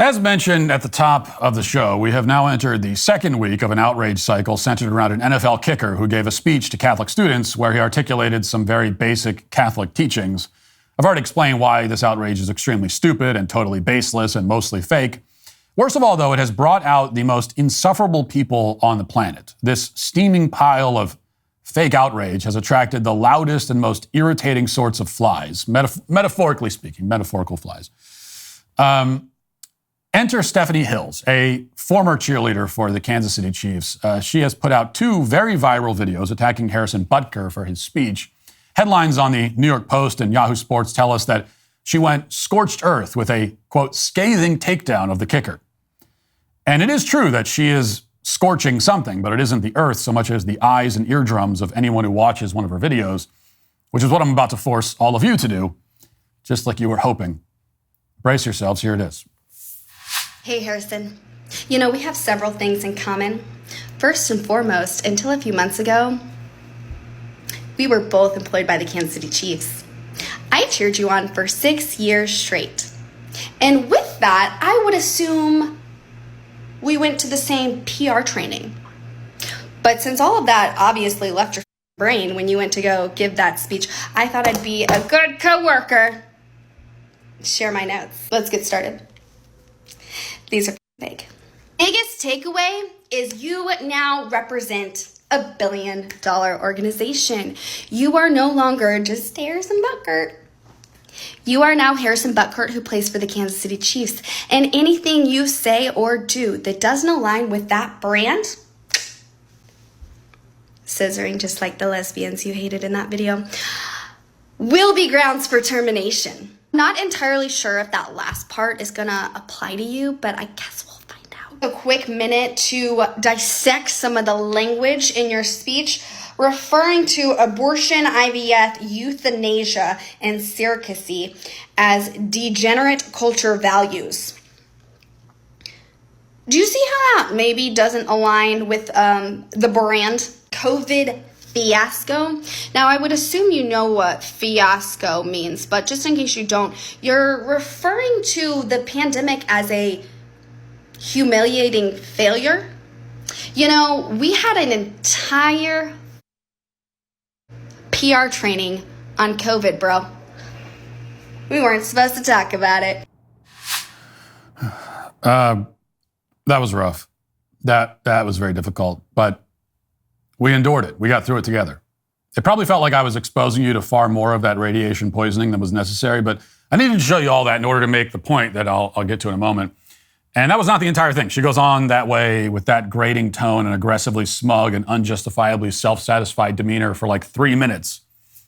As mentioned at the top of the show, we have now entered the second week of an outrage cycle centered around an NFL kicker who gave a speech to Catholic students where he articulated some very basic Catholic teachings. I've already explained why this outrage is extremely stupid and totally baseless and mostly fake. Worst of all, though, it has brought out the most insufferable people on the planet. This steaming pile of fake outrage has attracted the loudest and most irritating sorts of flies, metaphorically speaking, metaphorical flies. Enter Stephanie Hills, a former cheerleader for the Kansas City Chiefs. She has put out two very viral videos attacking Harrison Butker for his speech. Headlines on the New York Post and Yahoo Sports tell us that she went scorched earth with a, quote, scathing takedown of the kicker. And it is true that she is scorching something, but it isn't the earth so much as the eyes and eardrums of anyone who watches one of her videos, which is what I'm about to force all of you to do, just like you were hoping. Brace yourselves, here it is. Hey, Harrison. You know, we have several things in common. First and foremost, until a few months ago, we were both employed by the Kansas City Chiefs. I cheered you on for 6 years straight. And with that, I would assume we went to the same PR training. But since all of that obviously left your brain when you went to go give that speech, I thought I'd be a good coworker. Share my notes. Let's get started. These are fake. Biggest takeaway is you now represent $1 billion organization. You are no longer just Harrison Butker. You are now Harrison Butker, who plays for the Kansas City Chiefs. And anything you say or do that doesn't align with that brand, scissoring just like the lesbians you hated in that video, will be grounds for termination. Not entirely sure if that last part is gonna apply to you, but I guess we'll find out. A quick minute to dissect some of the language in your speech referring to abortion, IVF, euthanasia, and surrogacy as degenerate culture values. Do you see how that maybe doesn't align with the brand COVID fiasco? Now, I would assume you know what fiasco means, but just in case you don't, you're referring to the pandemic as a humiliating failure. You know, we had an entire PR training on COVID, bro. We weren't supposed to talk about it. That was rough. That was very difficult, but we endured it. We got through it together. It probably felt like I was exposing you to far more of that radiation poisoning than was necessary, but I needed to show you all that in order to make the point that I'll get to in a moment. And that was not the entire thing. She goes on that way with that grating tone and aggressively smug and unjustifiably self-satisfied demeanor for like 3 minutes.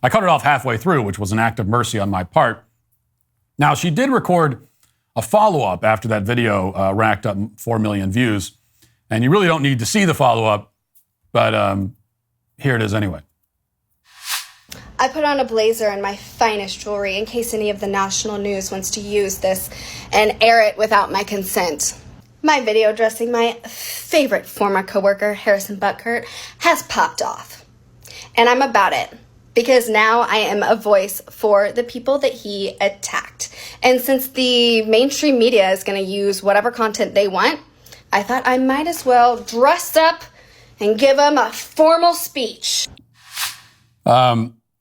I cut it off halfway through, which was an act of mercy on my part. Now, she did record a follow-up after that video racked up 4 million views, and you really don't need to see the follow-up, but here it is anyway. I put on a blazer and my finest jewelry in case any of the national news wants to use this and air it without my consent. My video dressing my favorite former coworker, Harrison Butker, has popped off. And I'm about it, because now I am a voice for the people that he attacked. And since the mainstream media is going to use whatever content they want, I thought I might as well dress up and give him a formal speech.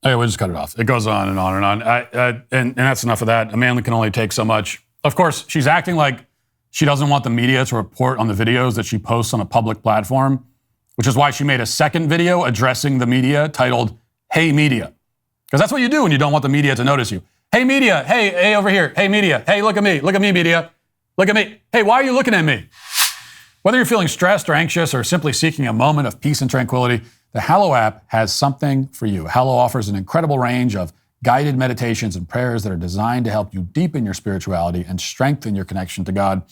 Okay, we'll just cut it off. It goes on and on and on. And that's enough of that. A man can only take so much. Of course, she's acting like she doesn't want the media to report on the videos that she posts on a public platform, which is why she made a second video addressing the media titled, Hey Media. Because that's what you do when you don't want the media to notice you. Hey media, hey over here. Hey media, hey look at me media. Look at me. Hey, why are you looking at me? Whether you're feeling stressed or anxious or simply seeking a moment of peace and tranquility, the Hallow app has something for you. Hallow offers an incredible range of guided meditations and prayers that are designed to help you deepen your spirituality and strengthen your connection to God.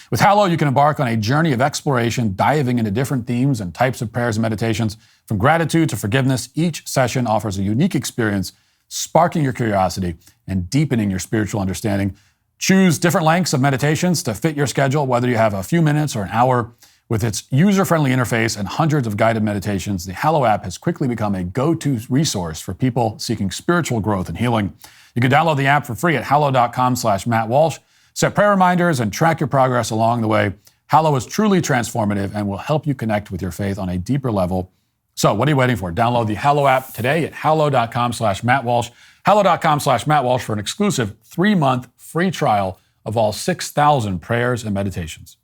With Hallow, you can embark on a journey of exploration, diving into different themes and types of prayers and meditations. From gratitude to forgiveness, each session offers a unique experience, sparking your curiosity and deepening your spiritual understanding. Choose different lengths of meditations to fit your schedule, whether you have a few minutes or an hour. With its user-friendly interface and hundreds of guided meditations, the Hallow app has quickly become a go-to resource for people seeking spiritual growth and healing. You can download the app for free at hallow.com/Matt Walsh. Set prayer reminders and track your progress along the way. Hallow is truly transformative and will help you connect with your faith on a deeper level. So what are you waiting for? Download the Hallow app today at hallow.com/Matt Walsh. Hallow.com/Matt Walsh for an exclusive 3-month free trial of all 6,000 prayers and meditations.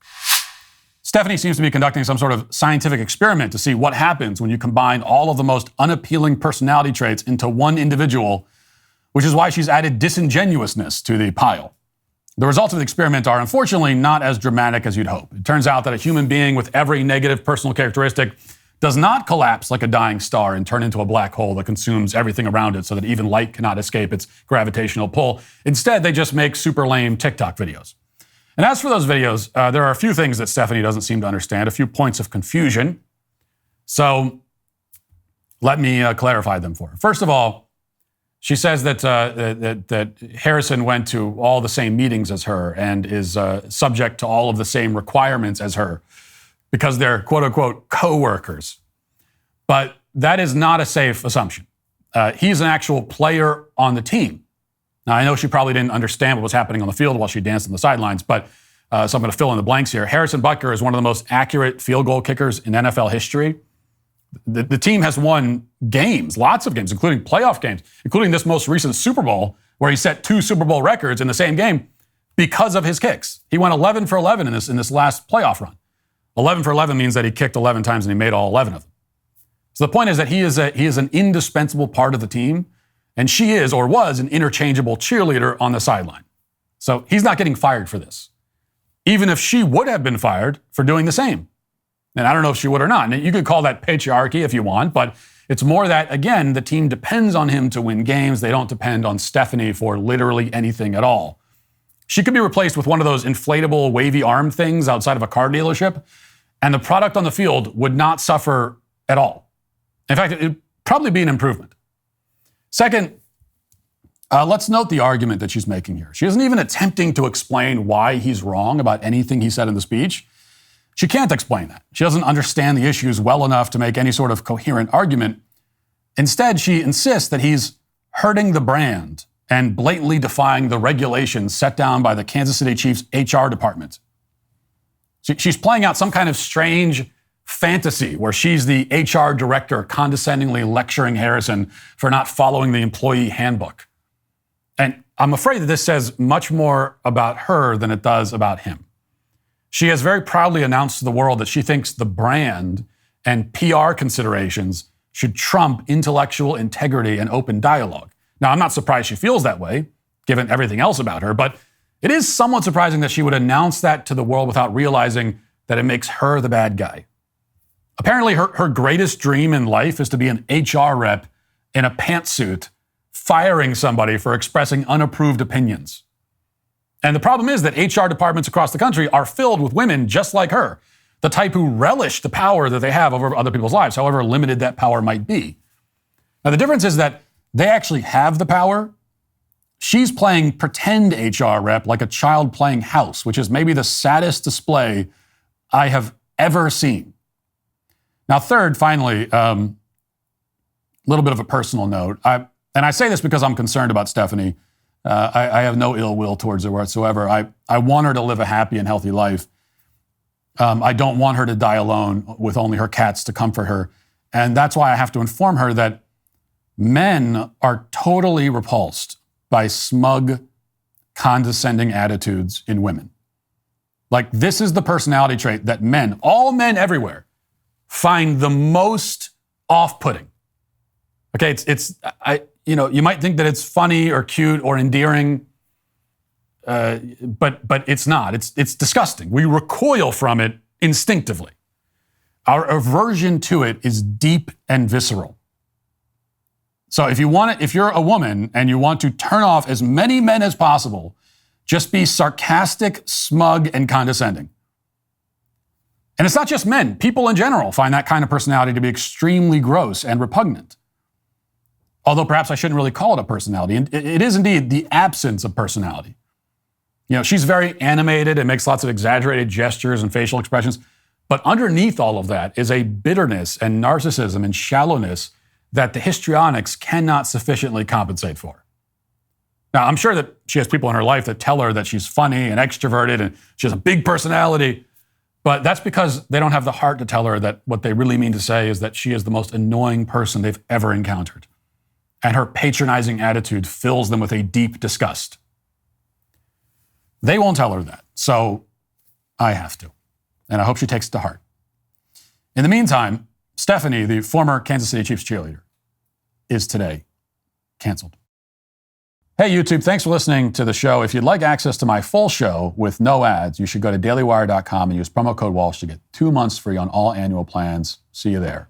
Stephanie seems to be conducting some sort of scientific experiment to see what happens when you combine all of the most unappealing personality traits into one individual, which is why she's added disingenuousness to the pile. The results of the experiment are unfortunately not as dramatic as you'd hope. It turns out that a human being with every negative personal characteristic does not collapse like a dying star and turn into a black hole that consumes everything around it so that even light cannot escape its gravitational pull. Instead, they just make super lame TikTok videos. And as for those videos, there are a few things that Stephanie doesn't seem to understand, a few points of confusion. So let me clarify them for her. First of all, she says that Harrison went to all the same meetings as her and is subject to all of the same requirements as her because they're quote-unquote co-workers. But that is not a safe assumption. He's an actual player on the team. Now, I know she probably didn't understand what was happening on the field while she danced on the sidelines, but so I'm going to fill in the blanks here. Harrison Butker is one of the most accurate field goal kickers in NFL history. The team has won games, lots of games, including playoff games, including this most recent Super Bowl, where he set 2 Super Bowl records in the same game because of his kicks. He went 11 for 11 in this last playoff run. 11 for 11 means that he kicked 11 times and he made all 11 of them. So the point is that he is an indispensable part of the team. And she is, or was, an interchangeable cheerleader on the sideline. So he's not getting fired for this, even if she would have been fired for doing the same. And I don't know if she would or not. And you could call that patriarchy if you want, but it's more that, again, the team depends on him to win games. They don't depend on Stephanie for literally anything at all. She could be replaced with one of those inflatable wavy arm things outside of a car dealership, and the product on the field would not suffer at all. In fact, it would probably be an improvement. Second, let's note the argument that she's making here. She isn't even attempting to explain why he's wrong about anything he said in the speech. She can't explain that. She doesn't understand the issues well enough to make any sort of coherent argument. Instead, she insists that he's hurting the brand and blatantly defying the regulations set down by the Kansas City Chiefs HR department. She's playing out some kind of strange fantasy where she's the HR director condescendingly lecturing Harrison for not following the employee handbook. And I'm afraid that this says much more about her than it does about him. She has very proudly announced to the world that she thinks the brand and PR considerations should trump intellectual integrity and open dialogue. Now, I'm not surprised she feels that way, given everything else about her, but it is somewhat surprising that she would announce that to the world without realizing that it makes her the bad guy. Apparently, her greatest dream in life is to be an HR rep in a pantsuit, firing somebody for expressing unapproved opinions. And the problem is that HR departments across the country are filled with women just like her, the type who relish the power that they have over other people's lives, however limited that power might be. Now, the difference is that they actually have the power. She's playing pretend HR rep like a child playing house, which is maybe the saddest display I have ever seen. Now, third, finally, a little bit of a personal note. And I say this because I'm concerned about Stephanie. I have no ill will towards her whatsoever. I want her to live a happy and healthy life. I don't want her to die alone with only her cats to comfort her. And that's why I have to inform her that men are totally repulsed by smug, condescending attitudes in women. Like, this is the personality trait that men, all men everywhere, find the most off-putting. Okay, you might think that it's funny or cute or endearing, but it's not. It's disgusting. We recoil from it instinctively. Our aversion to it is deep and visceral. So if you're a woman and you want to turn off as many men as possible, just be sarcastic, smug, and condescending. And it's not just men. People in general find that kind of personality to be extremely gross and repugnant. Although perhaps I shouldn't really call it a personality. It is indeed the absence of personality. You know, she's very animated and makes lots of exaggerated gestures and facial expressions. But underneath all of that is a bitterness and narcissism and shallowness that the histrionics cannot sufficiently compensate for. Now, I'm sure that she has people in her life that tell her that she's funny and extroverted and she has a big personality, but that's because they don't have the heart to tell her that what they really mean to say is that she is the most annoying person they've ever encountered. And her patronizing attitude fills them with a deep disgust. They won't tell her that, so I have to. And I hope she takes it to heart. In the meantime, Stephanie, the former Kansas City Chiefs cheerleader, is today canceled. Hey, YouTube, thanks for listening to the show. If you'd like access to my full show with no ads, you should go to dailywire.com and use promo code Walsh to get 2 months free on all annual plans. See you there.